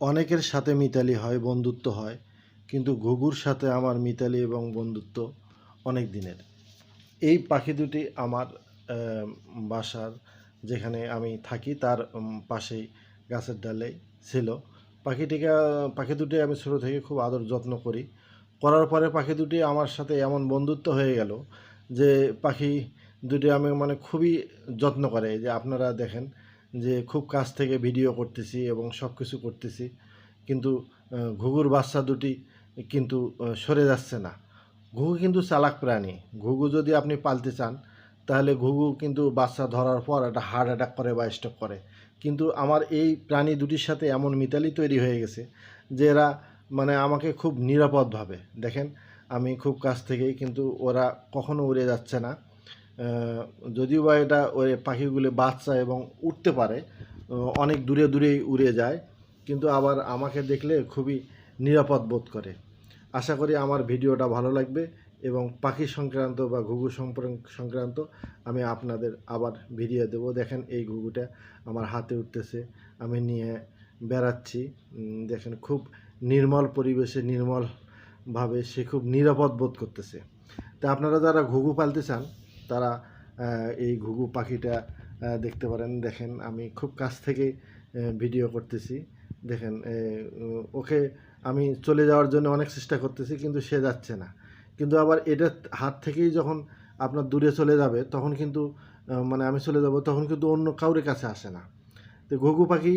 অনেকের সাথে মিতালি হয়, বন্ধুত্ব হয়, কিন্তু ঘুঘুর সাথে আমার মিতালি এবং বন্ধুত্ব অনেক দিনের। এই পাখি দুটি আমার বাসার যেখানে আমি থাকি তার পাশেই গাছের ডালে ছিল। পাখি দুটি আমি ছোটো থেকে খুব আদর যত্ন করি। করার পরে পাখি দুটি আমার সাথে এমন বন্ধুত্ব হয়ে গেল যে পাখি দুটি আমি মানে খুবই যত্ন করে। যে আপনারা দেখেন যে খুব কাছ থেকে ভিডিও করতেছি এবং সব কিছু করতেছি, কিন্তু ঘুঘুর বাচ্চা দুটি কিন্তু সরে যাচ্ছে না। ঘুঘু কিন্তু চালাক প্রাণী। ঘুঘু যদি আপনি পালতে চান তাহলে ঘুঘু কিন্তু বাচ্চা ধরার পর একটা হার্ট অ্যাটাক করে বা স্ট্রোক করে। কিন্তু আমার এই প্রাণী দুটির সাথে এমন মিতালি তৈরি হয়ে গেছে যে এরা মানে আমাকে খুব নিরাপদ ভাবে দেখেন। আমি খুব কাছ থেকেই, কিন্তু ওরা কখনো উড়ে যাচ্ছে না। যদিও বা এটা ওই পাখিগুলো বাচ্চা এবং উঠতে পারে, অনেক দূরে দূরেই উড়ে যায়, কিন্তু আবার আমাকে দেখলে খুবই নিরাপদ বোধ করে। আশা করি আমার ভিডিওটা ভালো লাগবে এবং পাখি সংক্রান্ত বা ঘুঘু সংক্রান্ত আমি আপনাদের আবার ভিডিও দেবো। দেখেন এই ঘুঘুটা আমার হাতে উঠতেছে, আমি নিয়ে বেড়াচ্ছি। দেখেন খুব নির্মল পরিবেশে, নির্মলভাবে সে খুব নিরাপদ বোধ করতেছে। তা আপনারা যারা ঘুঘু পালতে চান তারা এই ঘুঘু পাখিটা দেখতে পারেন। দেখেন আমি খুব কাছ থেকে ভিডিও করতেছি। দেখেন ওকে আমি চলে যাওয়ার জন্য অনেক চেষ্টা করতেছি, কিন্তু সে যাচ্ছে না। কিন্তু আবার এটা হাত থেকেই যখন আপনার দূরে চলে যাবে তখন কিন্তু মানে আমি চলে যাব, তখন কিন্তু অন্য কাউরে কাছে আসে না। তো ঘুঘু পাখি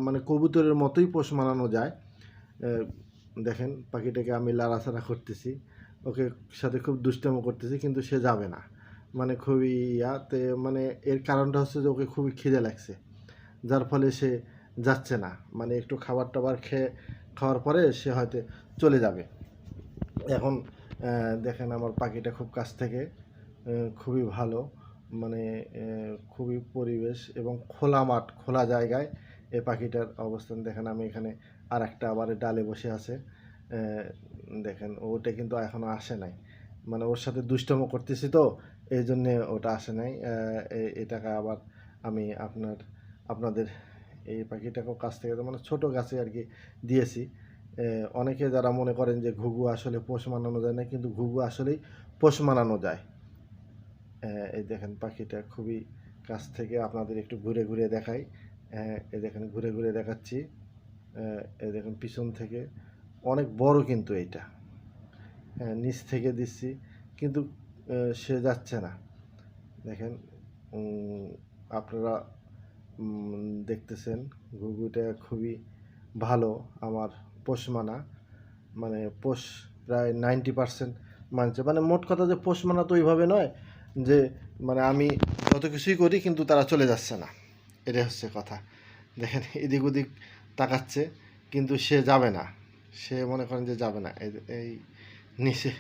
মানে কবুতরের মতোই পোষ মানানো যায়। দেখেন পাখিটাকে আমি লাড়াচাড়া করতেছি, ওকে সাথে খুব দুষ্টামো করতেছি, কিন্তু সে যাবে না। মানে খুবই ইয়াতে মানে এর কারণটা হচ্ছে যে ওকে খুবই খিদে লাগছে, যার ফলে সে যাচ্ছে না। মানে একটু খাবার টাবার খাওয়ার পরে সে হয়তো চলে যাবে। এখন দেখেন আমার পাখিটা খুব কাছ থেকে, খুবই ভালো, মানে খুবই পরিবেশ এবং খোলা মাঠ, খোলা জায়গায় এই পাখিটার অবস্থান। দেখেন আমি এখানে আর একটা আবার ডালে বসে আছে। দেখেন ওটা কিন্তু এখনও আসে নাই, মানে ওর সাথে দুষ্টমো করতেছি তো এই জন্যে ওটা আসে নাই। এটাকে আবার আমি আপনাদের এই পাখিটাকেও কাছ থেকে মানে ছোটো গাছে আর কি দিয়েছি। অনেকে যারা মনে করেন যে ঘুঘু আসলে পোষ মানানো যায় না, কিন্তু ঘুঘু আসলেই পোষ মানানো যায়। এই দেখেন পাখিটা খুবই কাছ থেকে আপনাদের একটু ঘুরে ঘুরে দেখাই। এই দেখেন ঘুরে ঘুরে দেখাচ্ছি। এই দেখেন পিছন থেকে অনেক বড় কিন্তু এইটা। হ্যাঁ, নিচ থেকে দিচ্ছি, কিন্তু সে যাচ্ছে না। দেখেন আপনারা দেখতেছেন ঘুঘুটা খুবই ভালো আমার পোষ মানা। মানে পোষ প্রায় 90% মানছে। মানে মোট কথা যে পোষ মানা তো ওইভাবে নয় যে মানে আমি যত কিছুই করি কিন্তু তারা চলে যাচ্ছে না, এটাই হচ্ছে কথা। দেখেন এদিক ওদিক তাকাচ্ছে, কিন্তু সে যাবে না। সে মনে করেন যে যাবে না। এই নিচে